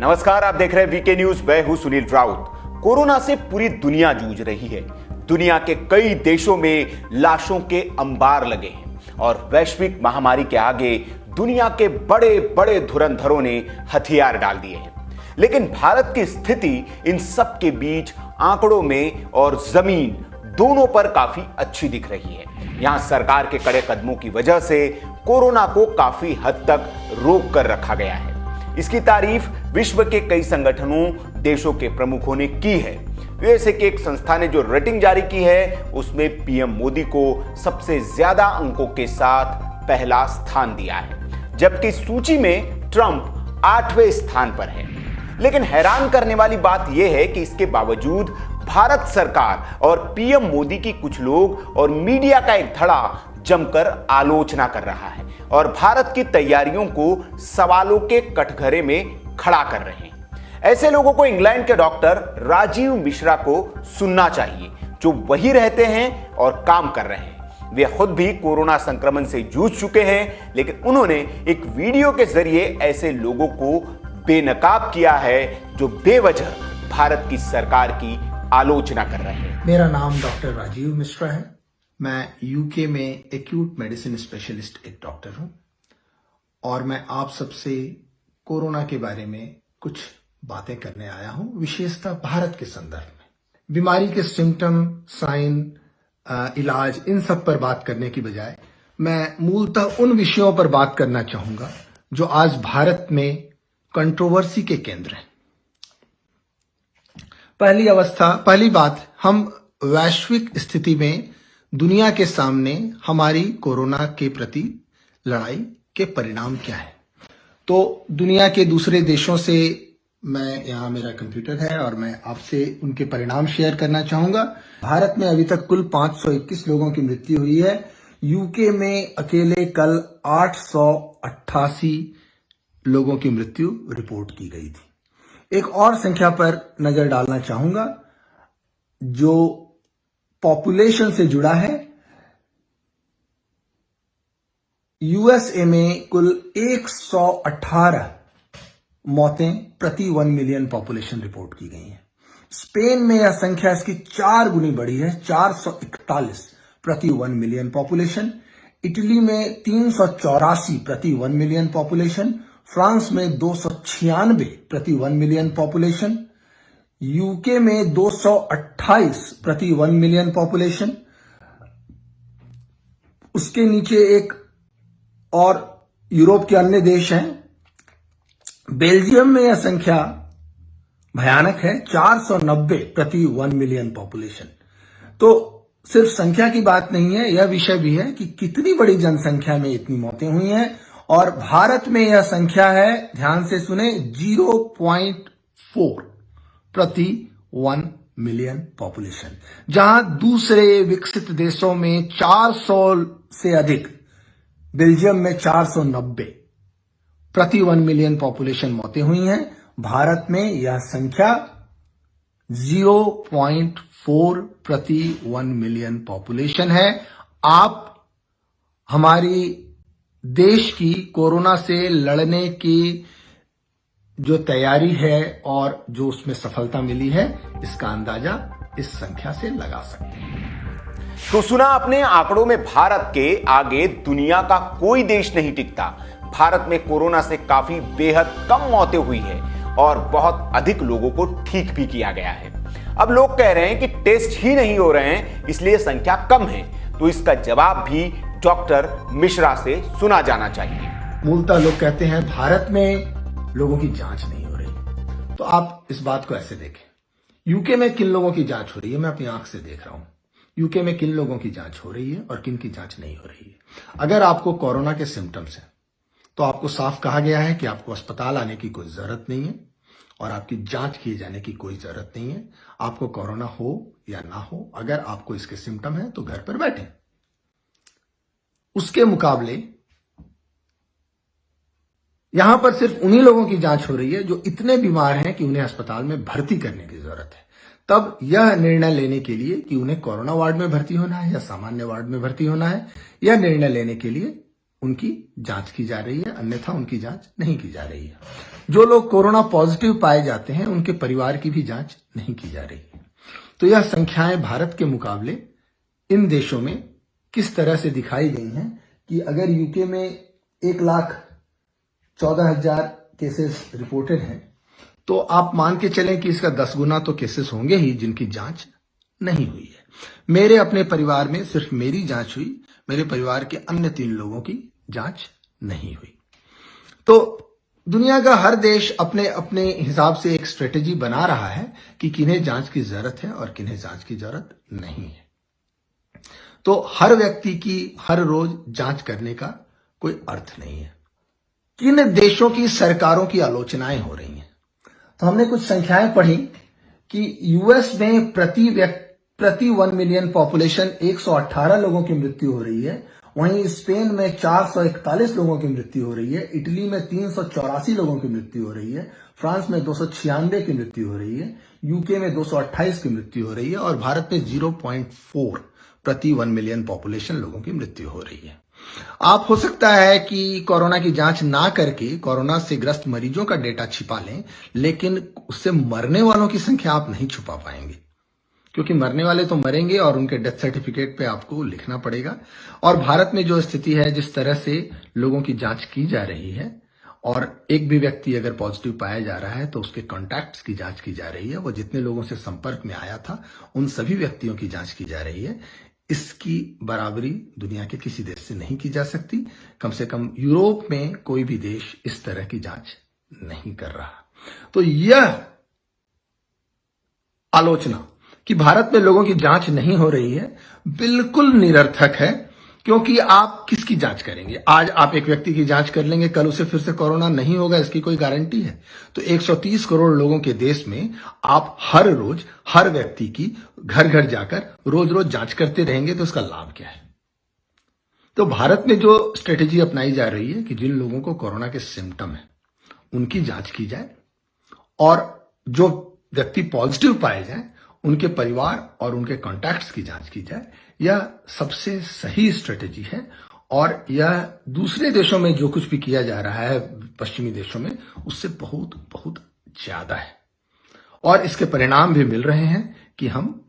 नमस्कार, आप देख रहे हैं वीके न्यूज। मैं हूं सुनील राउत। कोरोना से पूरी दुनिया जूझ रही है। दुनिया के कई देशों में लाशों के अंबार लगे हैं और वैश्विक महामारी के आगे दुनिया के बड़े बड़े धुरंधरों ने हथियार डाल दिए हैं। लेकिन भारत की स्थिति इन सब के बीच आंकड़ों में और जमीन दोनों पर काफी अच्छी दिख रही है। यहां सरकार के कड़े कदमों की वजह से कोरोना को काफी हद तक रोक कर रखा गया है। इसकी तारीफ विश्व के कई संगठनों, देशों के प्रमुखों ने की है। यूएसए के एक संस्था ने जो रेटिंग जारी की है, उसमें पीएम मोदी को सबसे ज्यादा अंकों के साथ पहला स्थान दिया है, जबकि सूची में ट्रंप 8वें स्थान पर है। लेकिन हैरान करने वाली बात यह है कि इसके बावजूद भारत सरकार और पीएम मोदी की कुछ लोग और मीडिया का एक धड़ा जमकर आलोचना कर रहा है और भारत की तैयारियों को सवालों के कटघरे में खड़ा कर रहे हैं। ऐसे लोगों को इंग्लैंड के डॉक्टर राजीव मिश्रा को सुनना चाहिए, जो वहीं रहते हैं और काम कर रहे हैं। वे खुद भी कोरोना संक्रमण से जूझ चुके हैं, लेकिन उन्होंने एक वीडियो के जरिए ऐसे लोगों को बेनकाब किया है जो बेवजह भारत की सरकार की आलोचना कर रहे हैं। मेरा नाम डॉक्टर राजीव मिश्रा है। मैं यूके में एक्यूट मेडिसिन स्पेशलिस्ट एक डॉक्टर हूं और मैं आप सबसे कोरोना के बारे में कुछ बातें करने आया हूं, विशेषतः भारत के संदर्भ में। बीमारी के सिम्टम, साइन, इलाज, इन सब पर बात करने की बजाय मैं मूलतः उन विषयों पर बात करना चाहूंगा जो आज भारत में कंट्रोवर्सी के केंद्र हैं। पहली बात, हम वैश्विक स्थिति में दुनिया के सामने हमारी कोरोना के प्रति लड़ाई के परिणाम क्या है। तो दुनिया के दूसरे देशों से यहाँ मेरा कंप्यूटर है और मैं आपसे उनके परिणाम शेयर करना चाहूंगा। भारत में अभी तक कुल 521 लोगों की मृत्यु हुई है। यूके में अकेले कल 888 लोगों की मृत्यु रिपोर्ट की गई थी। एक और संख्या पर नजर डालना चाहूंगा जो पॉपुलेशन से जुड़ा है। यूएसए में कुल 118 मौतें प्रति 1 मिलियन पॉपुलेशन रिपोर्ट की गई हैं। स्पेन में यह संख्या इसकी 4 गुनी बढ़ी है, 441 प्रति 1 मिलियन पॉपुलेशन। इटली में 384 प्रति 1 मिलियन पॉपुलेशन। फ्रांस में 296 प्रति 1 मिलियन पॉपुलेशन। यूके में 228 प्रति 1 मिलियन पॉपुलेशन। उसके नीचे एक और यूरोप के अन्य देश हैं। बेल्जियम में यह संख्या भयानक है, 490 प्रति 1 मिलियन पॉपुलेशन। तो सिर्फ संख्या की बात नहीं है, यह विषय भी है कि कितनी बड़ी जनसंख्या में इतनी मौतें हुई हैं। और भारत में यह संख्या है, ध्यान से सुने, 0.4 प्रति 1 मिलियन पॉपुलेशन, जहां दूसरे विकसित देशों में 400 से अधिक, बेल्जियम में 490 प्रति 1 मिलियन पॉपुलेशन मौतें हुई हैं। भारत में यह संख्या 0.4 प्रति 1 मिलियन पॉपुलेशन है। आप हमारी देश की कोरोना से लड़ने की जो तैयारी है और जो उसमें सफलता मिली है, इसका अंदाजा इस संख्या से लगा सकते हैं। तो सुना आपने, आंकड़ों में भारत के आगे दुनिया का कोई देश नहीं टिकता। भारत में कोरोना से काफी बेहद कम मौतें हुई है और बहुत अधिक लोगों को ठीक भी किया गया है। अब लोग कह रहे हैं कि टेस्ट ही नहीं हो रहे हैं, इसलिए संख्या कम है। तो इसका जवाब भी डॉक्टर मिश्रा से सुना जाना चाहिए। मूलतः लोग कहते हैं भारत में लोगों की जांच नहीं हो रही। तो आप इस बात को ऐसे देखें, यूके में किन लोगों की जांच हो रही है, मैं अपनी आंख से देख रहा हूं। यूके में किन लोगों की जांच हो रही है और किन की जांच नहीं हो रही है। अगर आपको कोरोना के सिम्टम्स हैं तो आपको साफ कहा गया है कि आपको अस्पताल आने की कोई जरूरत नहीं है और आपकी जांच किए जाने की कोई जरूरत नहीं है। आपको कोरोना हो या ना हो, अगर आपको इसके सिम्टम है तो घर पर बैठें। उसके मुकाबले यहां पर सिर्फ उन्हीं लोगों की जांच हो रही है जो इतने बीमार हैं कि उन्हें अस्पताल में भर्ती करने की जरूरत है। तब यह निर्णय लेने के लिए कि उन्हें कोरोना वार्ड में भर्ती होना है या सामान्य वार्ड में भर्ती होना है, यह निर्णय लेने के लिए उनकी जांच की जा रही है, अन्यथा उनकी जांच नहीं की जा रही है। जो लोग कोरोना पॉजिटिव पाए जाते हैं उनके परिवार की भी जांच नहीं की जा रही है। तो यह संख्याएं भारत के मुकाबले इन देशों में किस तरह से दिखाई गई हैं कि अगर यूके में 1,14,000 केसेस रिपोर्टेड हैं, तो आप मान के चलें कि इसका 10 गुना तो केसेस होंगे ही जिनकी जांच नहीं हुई है। मेरे अपने परिवार में सिर्फ मेरी जांच हुई, मेरे परिवार के अन्य 3 लोगों की जांच नहीं हुई। तो दुनिया का हर देश अपने अपने हिसाब से एक स्ट्रेटेजी बना रहा है कि किन्हें जांच की जरूरत है और किन्हें जांच की जरूरत नहीं है। तो हर व्यक्ति की हर रोज जांच करने का कोई अर्थ नहीं है। किन देशों की सरकारों की आलोचनाएं हो रही हैं? तो हमने कुछ संख्याएं पढ़ी कि यूएस में प्रति 1 मिलियन पॉपुलेशन 118 लोगों की मृत्यु हो रही है। वहीं स्पेन में 441 लोगों की मृत्यु हो रही है। इटली में 384 लोगों की मृत्यु हो रही है। फ्रांस में 296 की मृत्यु हो रही है। यूके में 228 की मृत्यु हो रही है और भारत में 0.4 प्रति 1 मिलियन पॉपुलेशन लोगों की मृत्यु हो रही है। आप हो सकता है कि कोरोना की जांच ना करके कोरोना से ग्रस्त मरीजों का डेटा छिपा लें, लेकिन उससे मरने वालों की संख्या आप नहीं छुपा पाएंगे, क्योंकि मरने वाले तो मरेंगे और उनके डेथ सर्टिफिकेट पे आपको लिखना पड़ेगा। और भारत में जो स्थिति है, जिस तरह से लोगों की जांच की जा रही है और एक भी व्यक्ति अगर पॉजिटिव पाया जा रहा है तो उसके कॉन्टैक्ट्स की जांच की जा रही है। वो जितने लोगों से संपर्क में आया था उन सभी व्यक्तियों की जांच की जा रही है। इसकी बराबरी दुनिया के किसी देश से नहीं की जा सकती। कम से कम यूरोप में कोई भी देश इस तरह की जांच नहीं कर रहा। तो यह आलोचना कि भारत में लोगों की जांच नहीं हो रही है बिल्कुल निरर्थक है, क्योंकि आप किसकी जांच करेंगे? आज आप एक व्यक्ति की जांच कर लेंगे, कल उसे फिर से कोरोना नहीं होगा, इसकी कोई गारंटी है? तो 130 करोड़ लोगों के देश में आप हर रोज हर व्यक्ति की घर घर जाकर रोज रोज जांच करते रहेंगे तो उसका लाभ क्या है? तो भारत में जो स्ट्रेटेजी अपनाई जा रही है कि जिन लोगों को कोरोना के सिम्टम है उनकी जांच की जाए और जो व्यक्ति पॉजिटिव पाए जाए उनके परिवार और उनके कॉन्टैक्ट्स की जांच की जाए, यह सबसे सही स्ट्रेटेजी है। और यह दूसरे देशों में जो कुछ भी किया जा रहा है, पश्चिमी देशों में, उससे बहुत बहुत ज्यादा है। और इसके परिणाम भी मिल रहे हैं कि हम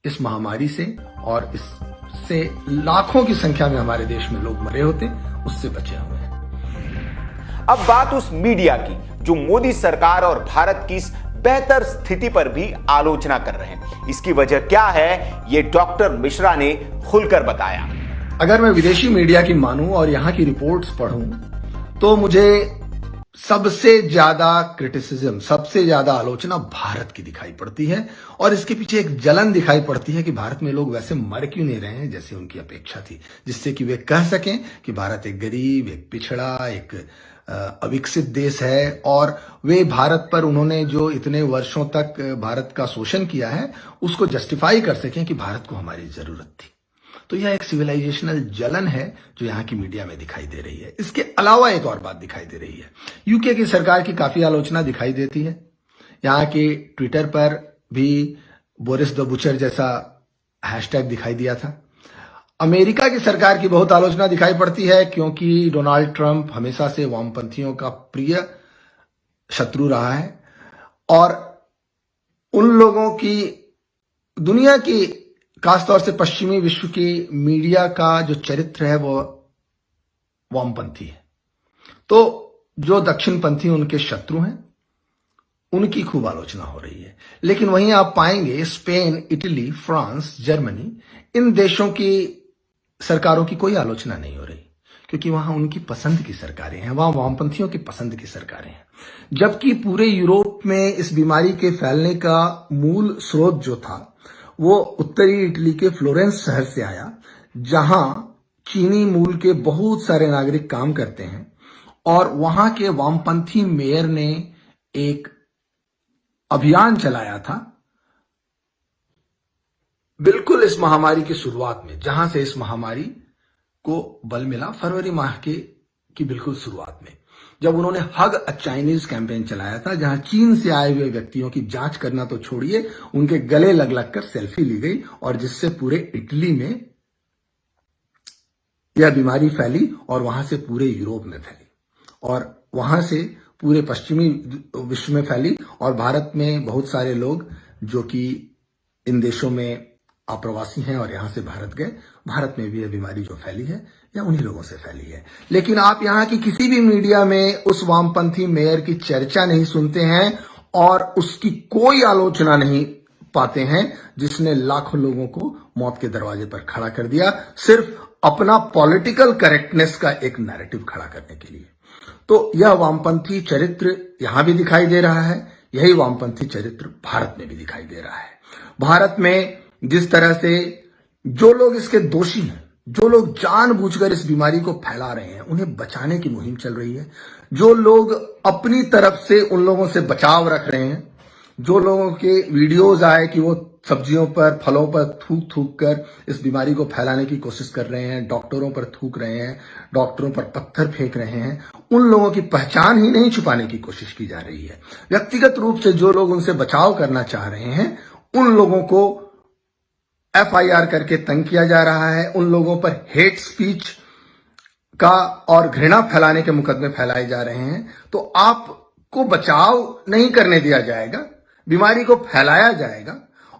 इस महामारी से और इससे लाखों की संख्या में हमारे देश में लोग मरे होते, उससे बचे हुए हैं। अब बात उस मीडिया की जो मोदी सरकार और भारत की इस बेहतर स्थिति पर भी आलोचना कर रहे हैं। इसकी वजह क्या है, ये डॉक्टर मिश्रा ने खुलकर बताया। अगर मैं विदेशी मीडिया की मानूं और यहां की रिपोर्ट्स पढ़ूं तो मुझे सबसे ज्यादा क्रिटिसिज्म, सबसे ज्यादा आलोचना भारत की दिखाई पड़ती है। और इसके पीछे एक जलन दिखाई पड़ती है कि भारत में लोग वैसे मर क्यों नहीं रहे हैं जैसे उनकी अपेक्षा थी, जिससे कि वे कह सकें कि भारत एक गरीब, एक पिछड़ा, एक अविकसित देश है। और वे भारत पर उन्होंने जो इतने वर्षों तक भारत का शोषण किया है उसको जस्टिफाई कर सकें कि भारत को हमारी जरूरत थी। तो यह एक सिविलाइजेशनल जलन है जो यहाँ की मीडिया में दिखाई दे रही है। इसके अलावा एक और बात दिखाई दे रही है, यूके की सरकार की काफी आलोचना दिखाई देती है। यहाँ के ट्विटर पर भी बोरिस द बुचर जैसा हैशटैग दिखाई दिया था। अमेरिका की सरकार की बहुत आलोचना दिखाई पड़ती है, क्योंकि डोनाल्ड ट्रंप हमेशा से वामपंथियों का प्रिय शत्रु रहा है और उन लोगों की, दुनिया की, खासतौर से पश्चिमी विश्व की मीडिया का जो चरित्र है वो वामपंथी है। तो जो दक्षिणपंथी उनके शत्रु हैं उनकी खूब आलोचना हो रही है। लेकिन वहीं आप पाएंगे स्पेन, इटली, फ्रांस, जर्मनी, इन देशों की सरकारों की कोई आलोचना नहीं हो रही, क्योंकि वहां उनकी पसंद की सरकारें हैं, वहां वामपंथियों की पसंद की सरकारें हैं। जबकि पूरे यूरोप में इस बीमारी के फैलने का मूल स्रोत जो था वो उत्तरी इटली के फ्लोरेंस शहर से आया, जहां चीनी मूल के बहुत सारे नागरिक काम करते हैं। और वहां के वामपंथी मेयर ने एक अभियान चलाया था बिल्कुल इस महामारी की शुरुआत में, जहां से इस महामारी को बल मिला फरवरी माह की बिल्कुल शुरुआत में, जब उन्होंने हग अ चाइनीज कैंपेन चलाया था, जहां चीन से आए हुए व्यक्तियों की जांच करना तो छोड़िए, उनके गले लग लग कर सेल्फी ली गई और जिससे पूरे इटली में यह बीमारी फैली और वहां से पूरे यूरोप में फैली और वहां से पूरे पश्चिमी विश्व में फैली और भारत में बहुत सारे लोग जो कि इन देशों में अप्रवासी हैं और यहां से भारत गए, भारत में भी यह बीमारी जो फैली है या उन्हीं लोगों से फैली है। लेकिन आप यहां की किसी भी मीडिया में उस वामपंथी मेयर की चर्चा नहीं सुनते हैं और उसकी कोई आलोचना नहीं पाते हैं जिसने लाखों लोगों को मौत के दरवाजे पर खड़ा कर दिया, सिर्फ अपना पॉलिटिकल करेक्टनेस का एक नैरेटिव खड़ा करने के लिए। तो यह वामपंथी चरित्र यहां भी दिखाई दे रहा है, यही वामपंथी चरित्र भारत में भी दिखाई दे रहा है। भारत में जिस तरह से जो लोग इसके दोषी हैं, जो लोग जानबूझकर इस बीमारी को फैला रहे हैं, उन्हें बचाने की मुहिम चल रही है। जो लोग अपनी तरफ से उन लोगों से बचाव रख रहे हैं, जो लोगों के वीडियोज आए कि वो सब्जियों पर, फलों पर थूक थूक कर इस बीमारी को फैलाने की कोशिश कर रहे हैं, डॉक्टरों पर थूक रहे हैं, डॉक्टरों पर पत्थर फेंक रहे हैं, उन लोगों की पहचान ही नहीं छुपाने की कोशिश की जा रही है। व्यक्तिगत रूप से जो लोग उनसे बचाव करना चाह रहे हैं, उन लोगों को FIR करके तंग किया जा रहा है, उन लोगों पर हेट स्पीच का और घृणा फैलाने के मुकदमे फैलाए जा रहे हैं। तो आपको बचाव नहीं करने दिया जाएगा, बीमारी को फैलाया जाएगा।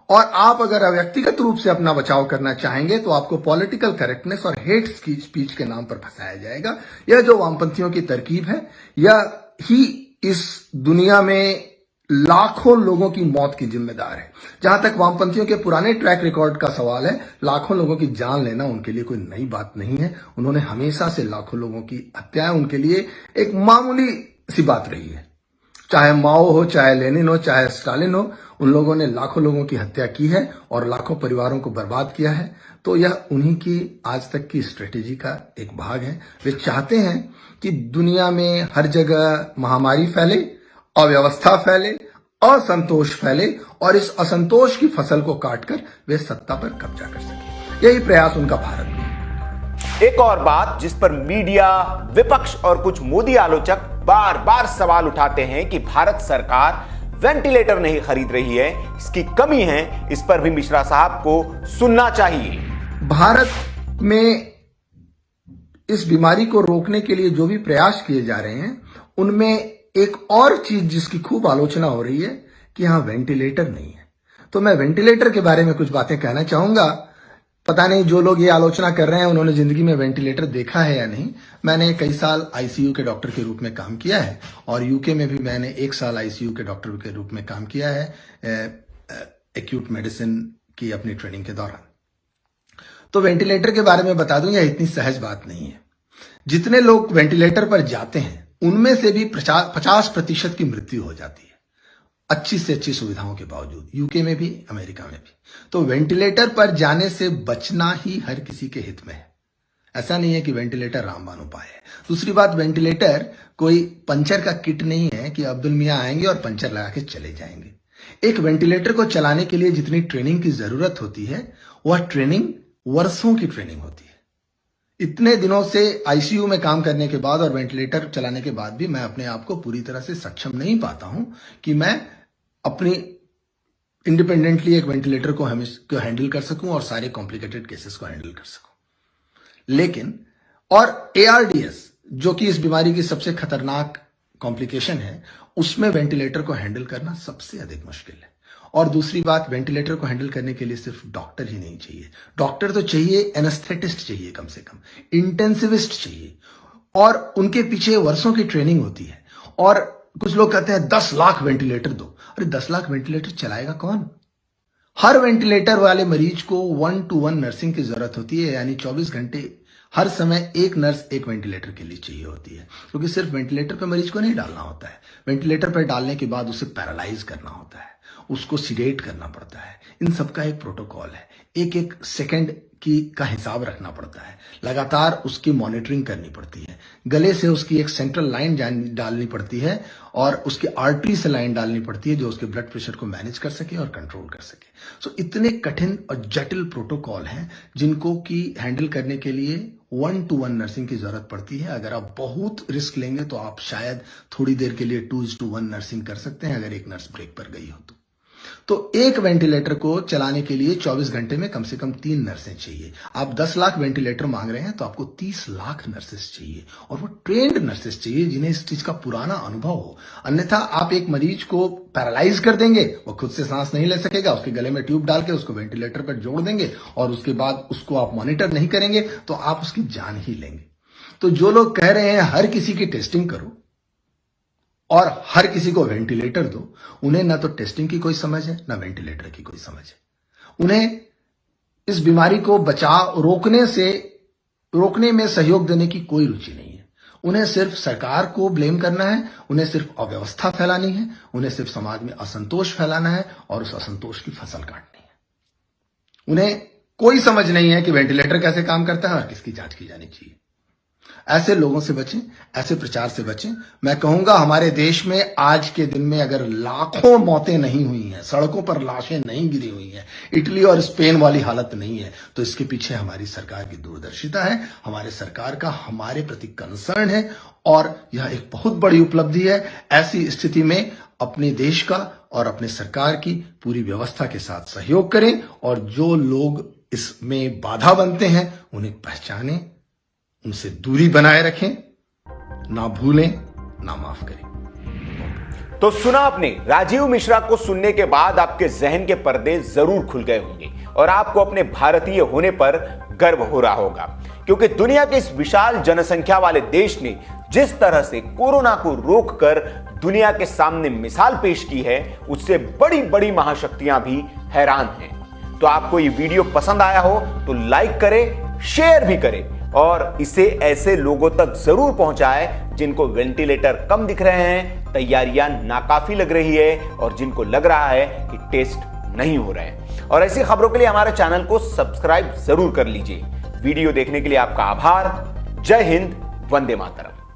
और आप अगर व्यक्तिगत रूप से अपना बचाव करना चाहेंगे तो आपको पॉलिटिकल करेक्टनेस और हेट स्पीच के नाम पर फंसाया जाएगा। यह जो वामपंथियों की तरकीब है, यह ही इस दुनिया में लाखों लोगों की मौत की जिम्मेदार है। जहां तक वामपंथियों के पुराने ट्रैक रिकॉर्ड का सवाल है, लाखों लोगों की जान लेना उनके लिए कोई नई बात नहीं है। उन्होंने हमेशा से लाखों लोगों की हत्याएं उनके लिए एक मामूली सी बात रही है। चाहे माओ हो, चाहे लेनिन हो, चाहे स्टालिन हो, उन लोगों ने लाखों लोगों की हत्या की है और लाखों परिवारों को बर्बाद किया है। तो यह उन्हीं की आज तक की स्ट्रेटेजी का एक भाग है। वे चाहते हैं कि दुनिया में हर जगह महामारी फैले, अव्यवस्था फैले, असंतोष फैले और इस असंतोष की फसल को काटकर वे सत्ता पर कब्जा कर सके। यही प्रयास उनका भारत में है। एक और बात जिस पर मीडिया, विपक्ष और कुछ मोदी आलोचक बार बार सवाल उठाते हैं कि भारत सरकार वेंटिलेटर नहीं खरीद रही है, इसकी कमी है, इस पर भी मिश्रा साहब को सुनना चाहिए। भारत में इस बीमारी को रोकने के लिए जो भी प्रयास किए जा रहे हैं, उनमें एक और चीज जिसकी खूब आलोचना हो रही है कि यहां वेंटिलेटर नहीं है। तो मैं वेंटिलेटर के बारे में कुछ बातें कहना चाहूंगा। पता नहीं जो लोग ये आलोचना कर रहे हैं उन्होंने जिंदगी में वेंटिलेटर देखा है या नहीं। मैंने कई साल ICU के डॉक्टर के रूप में काम किया है और यूके में भी मैंने 1 साल ICU के डॉक्टर के रूप में काम किया है एक्यूट मेडिसिन की अपनी ट्रेनिंग के दौरान। तो वेंटिलेटर के बारे में बता दूं, यह इतनी सहज बात नहीं है। जितने लोग वेंटिलेटर पर जाते हैं उनमें से भी 50% की मृत्यु हो जाती है, अच्छी से अच्छी सुविधाओं के बावजूद, यूके में भी, अमेरिका में भी। तो वेंटिलेटर पर जाने से बचना ही हर किसी के हित में है। ऐसा नहीं है कि वेंटिलेटर रामबाण उपाय है। दूसरी बात, वेंटिलेटर कोई पंचर का किट नहीं है कि अब्दुल मियां आएंगे और पंचर लगा के चले जाएंगे। एक वेंटिलेटर को चलाने के लिए जितनी ट्रेनिंग की जरूरत होती है, वह ट्रेनिंग वर्षों की ट्रेनिंग होती है। इतने दिनों से ICU में काम करने के बाद और वेंटिलेटर चलाने के बाद भी मैं अपने आप को पूरी तरह से सक्षम नहीं पाता हूं कि मैं अपनी इंडिपेंडेंटली एक वेंटिलेटर को हैंडल कर सकूं और सारे कॉम्प्लिकेटेड केसेस को हैंडल कर सकूं। लेकिन और ARDS जो कि इस बीमारी की सबसे खतरनाक कॉम्प्लिकेशन है, उसमें वेंटिलेटर को हैंडल करना सबसे अधिक मुश्किल है। और दूसरी बात, वेंटिलेटर को हैंडल करने के लिए सिर्फ डॉक्टर ही नहीं चाहिए, डॉक्टर तो चाहिए, एनेस्थेटिस्ट चाहिए, कम से कम इंटेंसिविस्ट चाहिए और उनके पीछे वर्षों की ट्रेनिंग होती है। और कुछ लोग कहते हैं 10 लाख वेंटिलेटर दो। अरे 10 लाख वेंटिलेटर चलाएगा कौन? हर वेंटिलेटर वाले मरीज को 1-to-1 नर्सिंग की जरूरत होती है, यानी 24 घंटे हर समय एक नर्स एक वेंटिलेटर के लिए चाहिए होती है, क्योंकि सिर्फ वेंटिलेटर पर मरीज को नहीं डालना होता है। वेंटिलेटर पर डालने के बाद उसे पैरालाइज करना होता है, उसको सीडेट करना पड़ता है। इन सबका एक प्रोटोकॉल है, एक एक सेकंड का हिसाब रखना पड़ता है, लगातार उसकी मॉनिटरिंग करनी पड़ती है। गले से उसकी एक सेंट्रल लाइन डालनी पड़ती है और उसकी आर्टरी से लाइन डालनी पड़ती है जो उसके ब्लड प्रेशर को मैनेज कर सके और कंट्रोल कर सके। सो इतने कठिन और जटिल प्रोटोकॉल हैं जिनको कि हैंडल करने के लिए 1-to-1 नर्सिंग की जरूरत पड़ती है। अगर आप बहुत रिस्क लेंगे तो आप शायद थोड़ी देर के लिए 2-to-1 नर्सिंग कर सकते हैं, अगर एक नर्स ब्रेक पर गई हो तो। तो एक वेंटिलेटर को चलाने के लिए 24 घंटे में कम से कम 3 नर्सें चाहिए। आप 10 लाख वेंटिलेटर मांग रहे हैं तो आपको 30 लाख नर्सेस चाहिए, और वो ट्रेंड नर्सेस चाहिए जिन्हें इस चीज का पुराना अनुभव हो। अन्यथा आप एक मरीज को पैरालाइज कर देंगे, वो खुद से सांस नहीं ले सकेगा, उसके गले में ट्यूब डाल के उसको वेंटिलेटर पर जोड़ देंगे और उसके बाद उसको आप मॉनिटर नहीं करेंगे तो आप उसकी जान ही लेंगे। तो जो लोग कह रहे हैं हर किसी की टेस्टिंग करो और हर किसी को वेंटिलेटर दो, उन्हें ना तो टेस्टिंग की कोई समझ है ना वेंटिलेटर की कोई समझ है। उन्हें इस बीमारी को रोकने में सहयोग देने की कोई रुचि नहीं है। उन्हें सिर्फ सरकार को ब्लेम करना है, उन्हें सिर्फ अव्यवस्था फैलानी है, उन्हें सिर्फ समाज में असंतोष फैलाना है और उस असंतोष की फसल काटनी है। उन्हें कोई समझ नहीं है कि वेंटिलेटर कैसे काम करता है और किसकी जांच की जानी चाहिए। ऐसे लोगों से बचें, ऐसे प्रचार से बचें। मैं कहूंगा हमारे देश में आज के दिन में अगर लाखों मौतें नहीं हुई हैं, सड़कों पर लाशें नहीं गिरी हुई हैं, इटली और स्पेन वाली हालत नहीं है, तो इसके पीछे हमारी सरकार की दूरदर्शिता है, हमारे सरकार का हमारे प्रति कंसर्न है और यह एक बहुत बड़ी उपलब्धि है। ऐसी स्थिति में अपने देश का और अपने सरकार की पूरी व्यवस्था के साथ सहयोग करें और जो लोग इसमें बाधा बनते हैं उन्हें पहचानें, उनसे दूरी बनाए रखें, ना भूलें ना माफ करें। तो सुना आपने, राजीव मिश्रा को सुनने के बाद आपके जहन के पर्दे जरूर खुल गए होंगे और आपको अपने भारतीय होने पर गर्व हो रहा होगा, क्योंकि दुनिया के इस विशाल जनसंख्या वाले देश ने जिस तरह से कोरोना को रोककर दुनिया के सामने मिसाल पेश की है, उससे बड़ी बड़ी महाशक्तियां भी हैरान हैं। तो आपको ये वीडियो पसंद आया हो तो लाइक करें, शेयर भी करें और इसे ऐसे लोगों तक जरूर पहुंचाएं जिनको वेंटिलेटर कम दिख रहे हैं, तैयारियां नाकाफी लग रही है और जिनको लग रहा है कि टेस्ट नहीं हो रहे हैं। और ऐसी खबरों के लिए हमारे चैनल को सब्सक्राइब जरूर कर लीजिए। वीडियो देखने के लिए आपका आभार। जय हिंद, वंदे मातरम।